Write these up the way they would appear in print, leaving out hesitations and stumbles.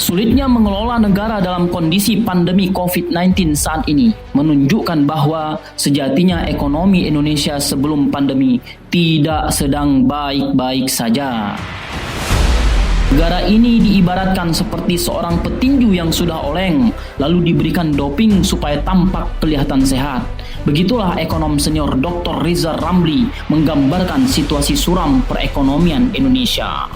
Sulitnya mengelola negara dalam kondisi pandemi COVID-19 saat ini menunjukkan bahwa sejatinya ekonomi Indonesia sebelum pandemi tidak sedang baik-baik saja. Negara ini diibaratkan seperti seorang petinju yang sudah oleng, lalu diberikan doping supaya tampak kelihatan sehat. Begitulah ekonom senior Dr. Rizal Ramli menggambarkan situasi suram perekonomian Indonesia.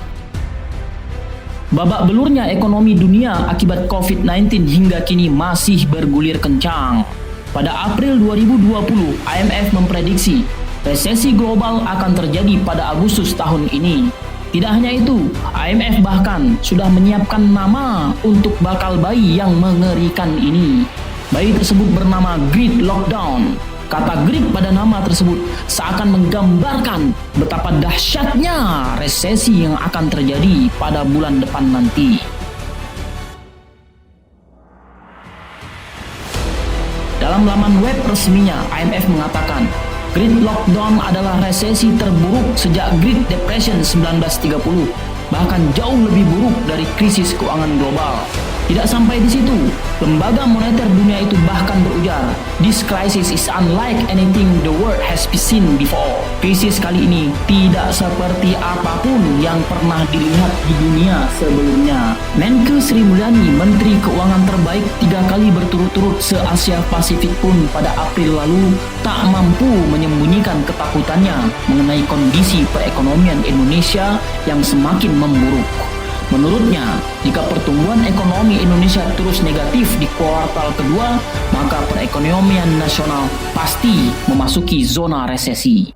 Babak belurnya ekonomi dunia akibat COVID-19 hingga kini masih bergulir kencang. Pada April 2020, IMF memprediksi resesi global akan terjadi pada Agustus tahun ini. Tidak hanya itu, IMF bahkan sudah menyiapkan nama untuk bakal bayi yang mengerikan ini. Bayi tersebut bernama Great Lockdown. Kata Great pada nama tersebut seakan menggambarkan betapa dahsyatnya resesi yang akan terjadi pada bulan depan nanti. Dalam laman web resminya, IMF mengatakan Great Lockdown adalah resesi terburuk sejak Great Depression 1930, bahkan jauh lebih buruk dari krisis keuangan global. Tidak sampai di situ, Lembaga Moneter Dunia itu bahkan berujar, "This crisis is unlike anything the world has seen before." Krisis kali ini tidak seperti apapun yang pernah dilihat di dunia sebelumnya. Menkeu Sri Mulyani, Menteri Keuangan terbaik 3 kali berturut-turut se-Asia Pasifik pun pada April lalu tak mampu menyembunyikan ketakutannya mengenai kondisi perekonomian Indonesia yang semakin memburuk. Menurutnya, jika pertumbuhan ekonomi Indonesia terus negatif di kuartal kedua, maka perekonomian nasional pasti memasuki zona resesi.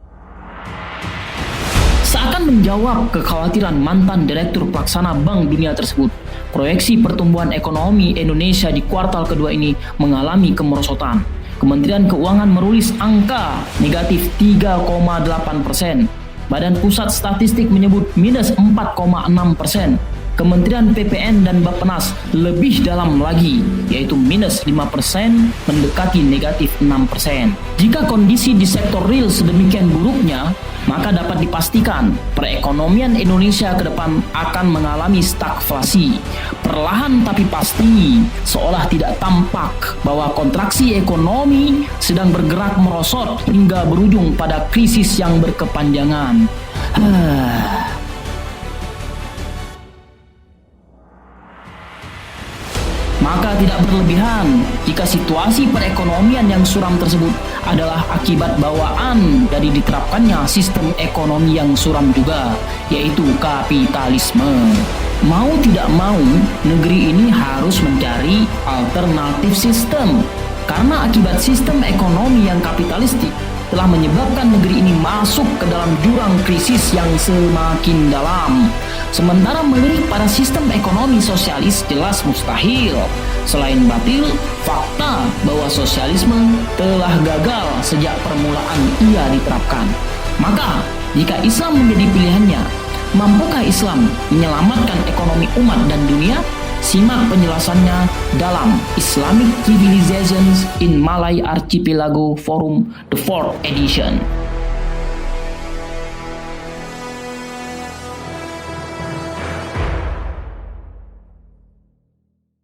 Seakan menjawab kekhawatiran mantan Direktur Pelaksana Bank Dunia tersebut, proyeksi pertumbuhan ekonomi Indonesia di kuartal kedua ini mengalami kemerosotan. Kementerian Keuangan menulis angka negatif 3,8%. Badan Pusat Statistik menyebut minus 4,6%. Kementerian PPN dan Bappenas lebih dalam lagi, yaitu minus 5% mendekati negatif 6%. Jika kondisi di sektor real sedemikian buruknya, maka dapat dipastikan perekonomian Indonesia ke depan akan mengalami stagflasi. Perlahan tapi pasti, seolah tidak tampak bahwa kontraksi ekonomi sedang bergerak merosot hingga berujung pada krisis yang berkepanjangan. Maka tidak berlebihan jika situasi perekonomian yang suram tersebut adalah akibat bawaan dari diterapkannya sistem ekonomi yang suram juga, yaitu kapitalisme. Mau tidak mau, negeri ini harus mencari alternatif sistem. Karena akibat sistem ekonomi yang kapitalistik telah menyebabkan negeri ini masuk ke dalam jurang krisis yang semakin dalam. Sementara melirik pada sistem ekonomi sosialis jelas mustahil. Selain batil, fakta bahwa sosialisme telah gagal sejak permulaan ia diterapkan. Maka, jika Islam menjadi pilihannya, mampukah Islam menyelamatkan ekonomi umat dan dunia? Simak penjelasannya dalam Islamic Civilizations in Malay Archipelago Forum, the 4th edition.